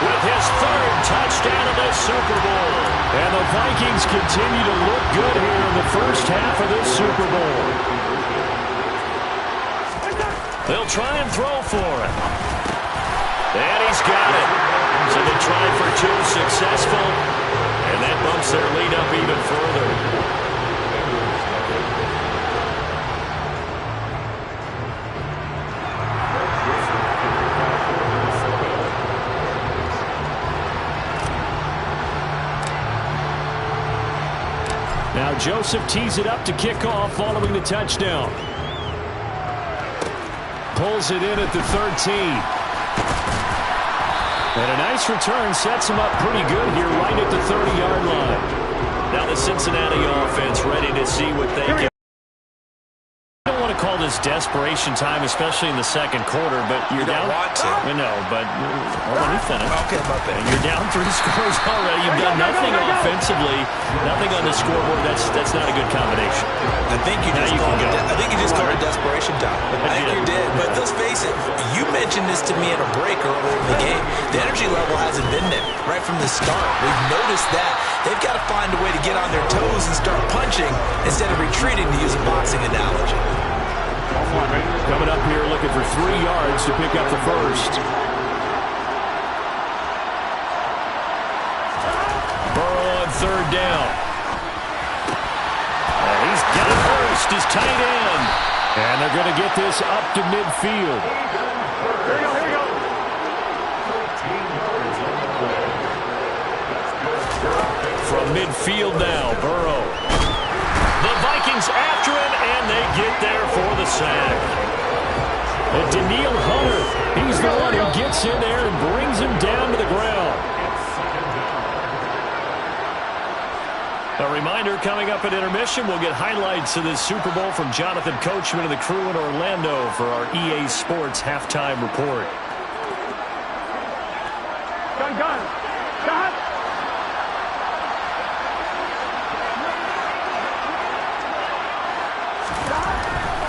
with his third touchdown of this Super Bowl. And the Vikings continue to look good here in the first half of this Super Bowl. They'll try and throw for it. And he's got it. So they tried for two, successful. And that bumps their lead up even further. Now Joseph tees it up to kick off following the touchdown. Pulls it in at the 13. And a nice return sets him up pretty good here right at the 30-yard line. Now the Cincinnati offense ready to see what they can. I don't want to call this desperation time, especially in the second quarter, but you're down. Want to. I know, but let me finish. Okay, my bad. And you're down 3 scores already. You've done nothing offensively, nothing on the scoreboard. That's not a good combination. I think you just called it desperation time. I think you did. But let's face it, you mentioned this to me in a break earlier in the game. The energy level hasn't been there right from the start. We've noticed that. They've got to find a way to get on their toes and start punching instead of retreating, to use a boxing analogy. Coming up here looking for 3 yards to pick up the first. Burrow on third down. He's got it first, his tight end. And they're going to get this up to midfield. Here we go. From midfield now, Burrow. The Vikings after him, and they get there for the sack. Daniil Hunter, he's the one who gets in there and brings him down to the ground. A reminder, coming up at intermission, we'll get highlights of this Super Bowl from Jonathan Coachman and the crew in Orlando for our EA Sports halftime report. Gun.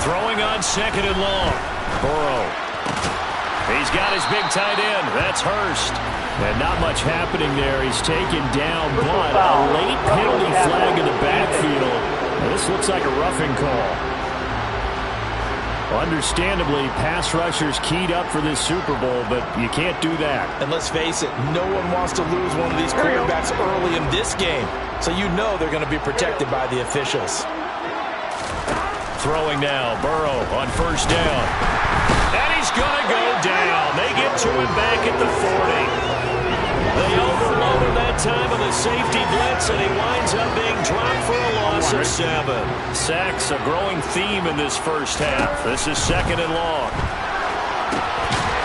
Throwing on second and long. Burrow. He's got his big tight end. That's Hurst. And not much happening there. He's taken down, but a late penalty flag in the backfield. And this looks like a roughing call. Understandably, pass rushers keyed up for this Super Bowl, but you can't do that. And let's face it, no one wants to lose one of these quarterbacks early in this game. So you know they're going to be protected by the officials. Throwing now, Burrow on first down. And he's going to go down. They get to him back at the 40. They overload him that time with a safety blitz, and he winds up being dropped for a loss of 7. Sacks, a growing theme in this first half. This is second and long.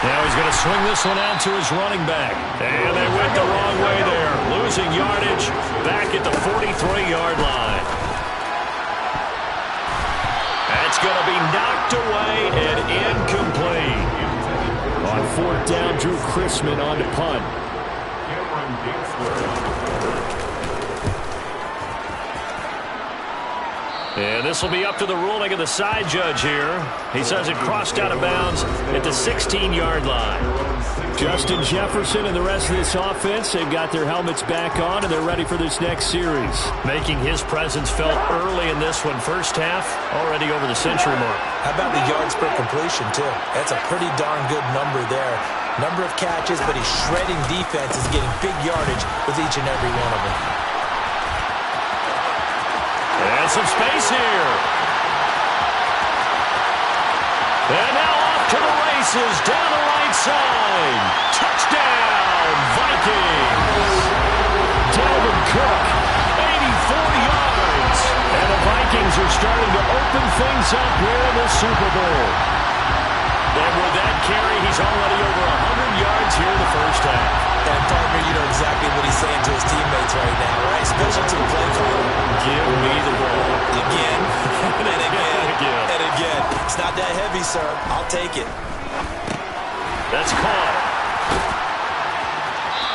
Now he's going to swing this one out to his running back. And they went the wrong way there. Losing yardage back at the 43-yard line. That's going to be knocked away and incomplete. On fourth down, Drew Chrisman on to punt. And this will be up to the ruling of the side judge here. He says it crossed out of bounds at the 16-yard line. Justin Jefferson and the rest of this offense, they've got their helmets back on, and they're ready for this next series. Making his presence felt early in this one. First half, already over the century mark. How about the yards per completion, too? That's a pretty darn good number there. Number of catches, but he's shredding defenses, getting big yardage with each and every one of them. And some space here. And now off to the races down the right side. Touchdown, Vikings. Dalvin Cook, 84 yards. And the Vikings are starting to open things up here in the Super Bowl. And with that carry, he's already over 100 yards here in the first half. And partner, you know exactly what he's saying to his teammates right now, right? Especially to the play caller. Give me the ball. Again, and again, and again. It's not that heavy, sir. I'll take it. That's caught.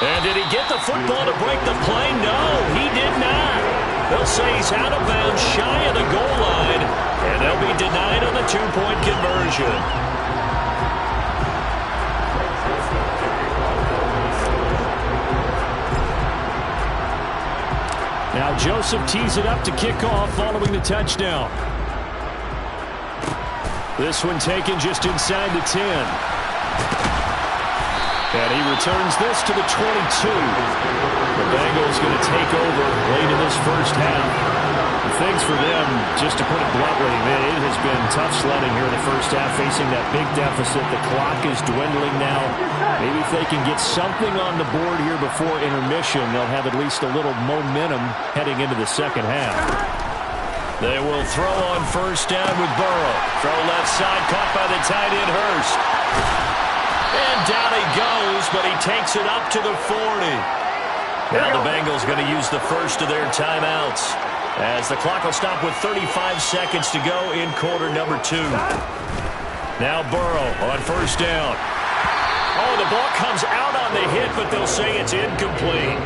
And did he get the football to break the play? No, he did not. They'll say he's out of bounds, shy of the goal line, and they'll be denied on the two-point conversion. Joseph tees it up to kick off following the touchdown. This one taken just inside the 10. And he returns this to the 22. The Bengals going to take over late in this first half. Things for them, just to put it bluntly, it has been tough sledding here in the first half, facing that big deficit. The clock is dwindling now. Maybe if they can get something on the board here before intermission, they'll have at least a little momentum heading into the second half. They will throw on first down with Burrow. Throw left side, caught by the tight end Hurst. And down he goes, but he takes it up to the 40. Now the Bengals going to use the first of their timeouts, as the clock will stop with 35 seconds to go in quarter number 2. Now Burrow on first down. Oh, the ball comes out on the hit, but they'll say it's incomplete.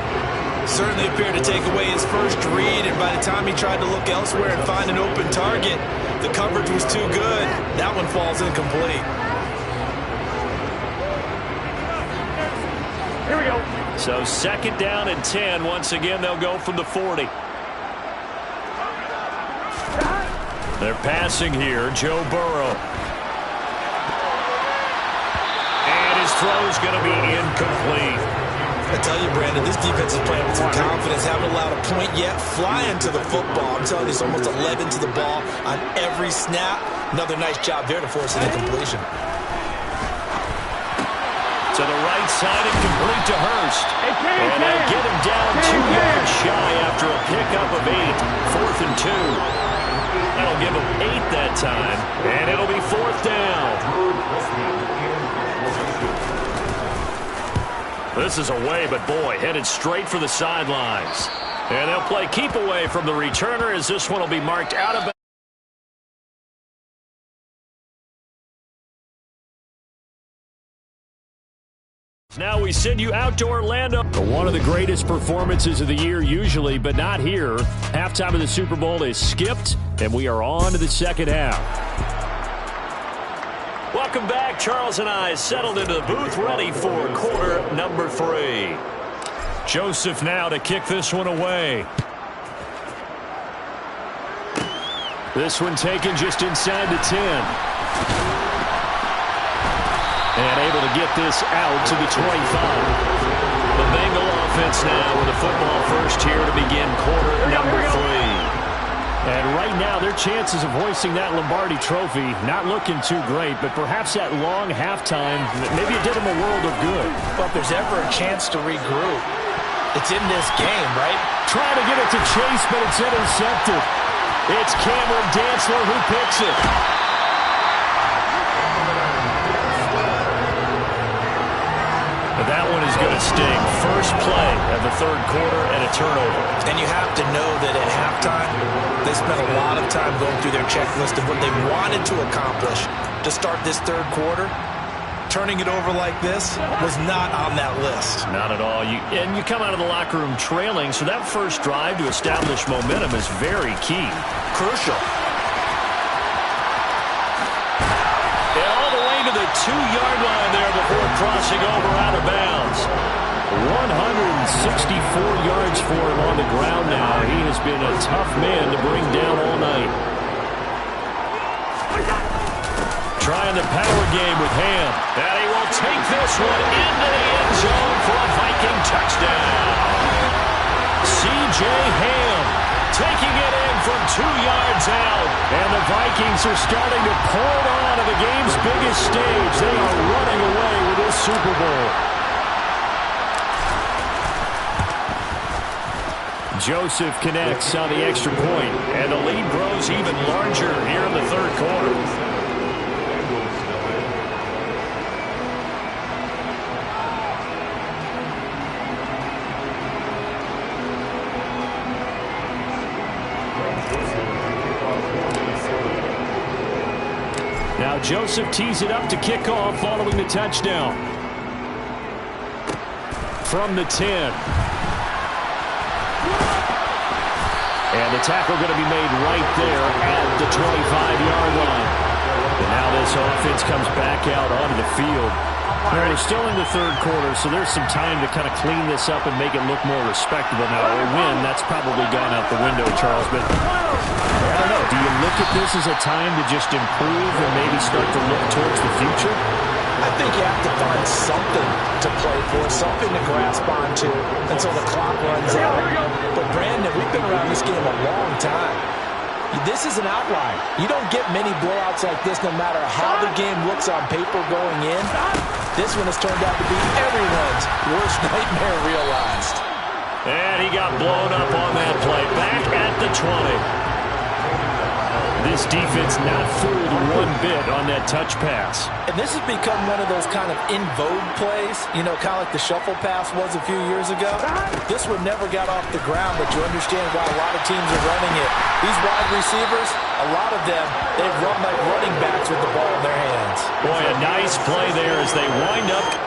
Certainly appeared to take away his first read, and by the time he tried to look elsewhere and find an open target, the coverage was too good. That one falls incomplete. Here we go. So second down and 10. Once again, they'll go from the 40. They're passing here, Joe Burrow. And his throw's going to be incomplete. I tell you, Brandon, this defense is playing with some confidence. Haven't allowed a point yet. Flying to the football. I'm telling you, it's almost 11 to the ball on every snap. Another nice job there to force an incompletion. To the right side and complete to Hurst. And they'll get him down 2 yards shy after a pickup of 8. 4th and 2. That'll give him 8 that time. And it'll be 4th down. This is away, but boy, headed straight for the sidelines. And they'll play keep away from the returner, as this one will be marked out of bounds. Now we send you out to Orlando. One of the greatest performances of the year usually, but not here. Halftime of the Super Bowl is skipped, and we are on to the second half. Welcome back. Charles and I settled into the booth, ready for quarter number 3. Joseph now to kick this one away. This one taken just inside the 10. And able to get this out to the 25. The Bengal offense now with the football first here to begin quarter number 3. And right now, their chances of hoisting that Lombardi trophy not looking too great, but perhaps that long halftime, maybe it did them a world of good. Well, if there's ever a chance to regroup, it's in this game, right? Trying to get it to Chase, but it's intercepted. It's Cameron Dantzler who picks it. But that one is going to sting. First play of the third quarter and a turnover. And you have to know that at halftime, they spent a lot of time going through their checklist of what they wanted to accomplish to start this third quarter. Turning it over like this was not on that list. Not at all. And you come out of the locker room trailing, so that first drive to establish momentum is very key. Crucial. To the 2-yard line there before crossing over out of bounds. 164 yards for him on the ground now. He has been a tough man to bring down all night. Trying the power game with Ham. And he will take this one into the end zone for a Viking touchdown. C.J. Ham taking it in from 2 yards out. And the Vikings are starting to pull it on to the game's biggest stage. They are running away with this Super Bowl. Joseph connects on the extra point, and the lead grows even larger here in the third quarter. Now Joseph tees it up to kick off following the touchdown. From the 10. And the tackle going to be made right there at the 25-yard line. And now this offense comes back out onto the field. Well, we're still in the third quarter, so there's some time to kind of clean this up and make it look more respectable. Now, a win, that's probably gone out the window, Charles, but I don't know. Do you look at this as a time to just improve and maybe start to look towards the future? I think you have to find something to play for, something to grasp onto until the clock runs out. But, Brandon, we've been around this game a long time. This is an outlier. You don't get many blowouts like this no matter how the game looks on paper going in. This one has turned out to be everyone's worst nightmare realized. And he got blown up on that play. Back at the 20. This defense not fooled one bit on that touch pass. And this has become one of those kind of in vogue plays, you know, kind of like the shuffle pass was a few years ago. This one never got off the ground, but you understand why a lot of teams are running it. These wide receivers, a lot of them, they run like running backs with the ball in their hands. Boy, a nice play there as they wind up.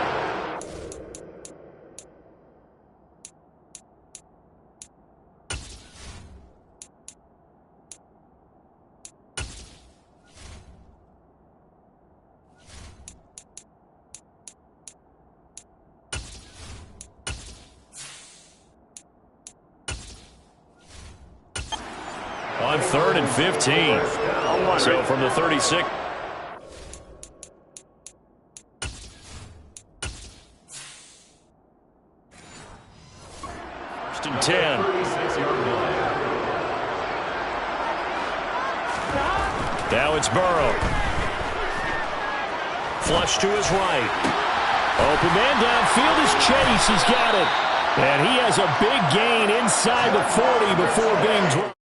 On 3rd and 15. So from the 36. First and 10. Now it's Burrow. Flush to his right. Open man downfield is Chase. He's got it. And he has a big gain inside the 40 before being dropped.